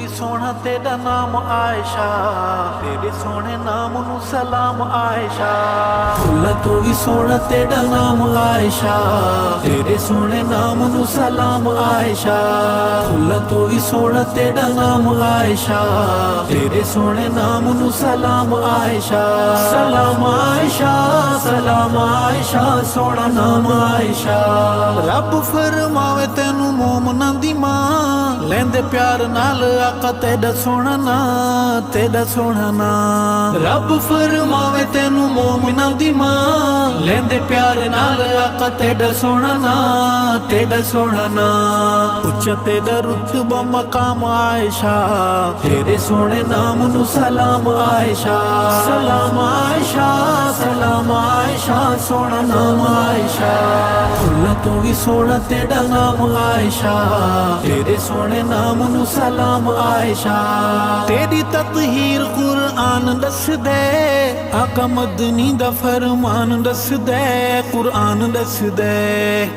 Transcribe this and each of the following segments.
भी सोना तेरा नाम आयशा, तेरे सोने नाम नू सलाम आयशा। फुल्ला तो भी सोना तेरा नाम आयशा, तेरे सोने नाम नू सलाम आयशा। फुल्ला तो भी सोना तेरा नाम आयशा, तेरे सोने नाम नू सलाम आयशा। सलाम आयशा, सलाम आयशा, सोना नाम आयशा। रब फरमावे तेनू मोमना दी मां, लेंदे प्यार नाल आका तेरा सोना ना, तेरा सोना ना। रब फरमावे तेनू मोमिना दी मां, लेंदे प्यार नाल आका तेरा सोना ना, तेरा सोना ना। उच्चा तेरा रुतबा मकाम आयशा, तेरे सोने नाम नू सलाम आयशा। सलाम आयशा, सलाम आयशा, सोना नाम आयशा। फुल्ला तो भी सोना तेरा नाम आयशा, तेरे सोने नाम नू सलाम आयशा। तेरी ततहीर कुरान दस दे, आका मदनी दा फरमान दस दे, कुरान दस दे।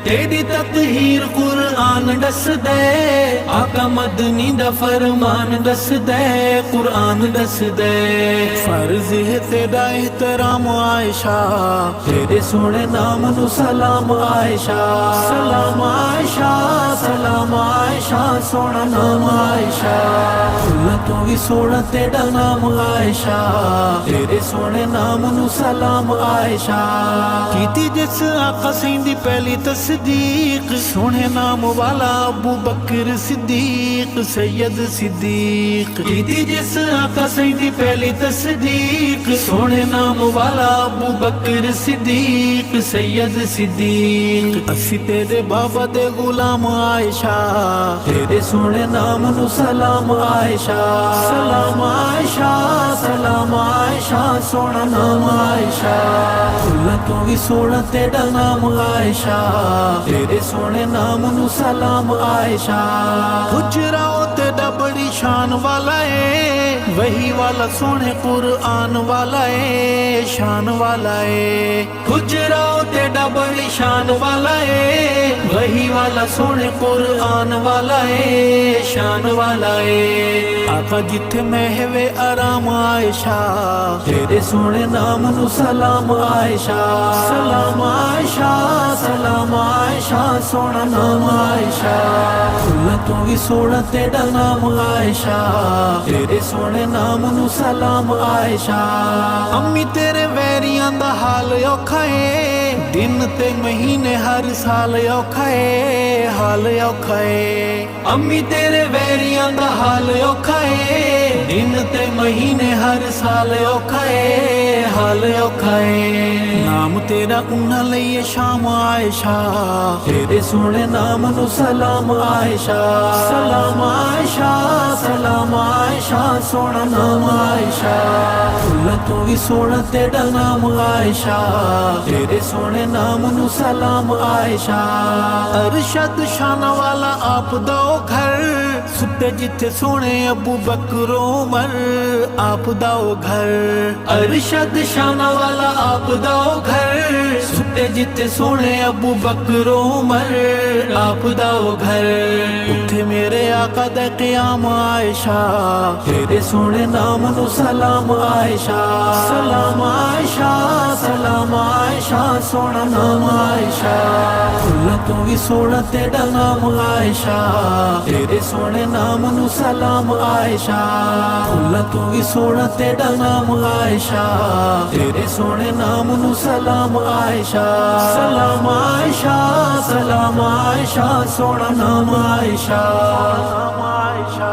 तेरी ततहीर कुरान दस दे, आका मदनी दा फरमान दस दे, कुरान दस दे। फर्ज है तेरा एहतराम आयशा, तेरे सोने नाम नू सलाम आयशा। सलाम आयशा, सलाम आयशा, सोना नाम आयशा। फुल्ला तो भी सोना तेरा नाम आयशा, तेरे सोने नाम नू सलाम आयशा। कीती जिस आका सिंधी पहली तस्दीक, सोने नाम वाला अबू बकर सिद्दीक, सैयद सिद्दीक। कीती जिस आका सिंधी पहली तस्दीक, सोने नाम वाला अबू बकर सिद्दीक, सैयद सिद्दीक। असी तेरे बाबा दे गुलाम आयशा, तेरे सोने नाम नू सलाम आयशा। सलाम आयशा, सलाम आयशा, सोना नाम आयशा। फुल्ला तो भी सोना तेरा नाम आयशा, तेरे सोने नाम नू सलाम आयशा। गुजराओ तेरा बड़ी शान वाला है, वही वाला सोने कुरान वाला है, शान वाला है। गुजराओ तेरा बड़ी शान वाला है, वही वाला सोने कुरान वाला है, शान वाला है। आका जिथे महवे आराम आयशा, तेरे सोने नाम नू सलाम आयशा। सलाम आयशा, सलाम आयशा, सोना नाम आयशा। फुल्ला तो भी सोना तेरा नाम आयशा, तेरे सोने नाम नू सलाम आयशा। अम्मी तेरे वैरियां दा हाल औखा है, दिन ते महीने हर साल औखा है, हाल औखा है। अम्मी तेरे वैरियां दा हाल औखा है, दिन ते महीने हर साल औखा है, हाल औखा है। नाम तेरा उन्हां लईए शाम आयशा, तेरे सोने नाम नू सलाम आयशा। सलाम आयशा, सलाम आयशा, सोना नाम आयशा। फुल्ला तो भी सोना तेरा नाम आयशा, तेरे सोने नाम नू सलाम आयशा। अरशद शाना वाला आप दो घर, सुते जिथे सोने अबू बकर उमर, आप दाओ घर। अरशद शाना वाला आप दाओ घर, सुते जिथे सोने अबू बकर उमर, आप दाओ घर। उठे मेरे आका दा क़याम आयशा, तेरे सोने नाम नू सलाम आयशा। सलाम आयशा, सलाम आयशा, सोना नाम आयशा। फुल्ला तो भी सोना तेरा नाम आयशा, तेरे सोने नाम नू सलाम आयशा। फुल्ला तो भी सोना तेरा नाम आयशा, तेरे सोने नाम नू सलाम आयशा। सलाम आयशा, सलाम आयशा, सोना नाम आयशा, नाम आयशा।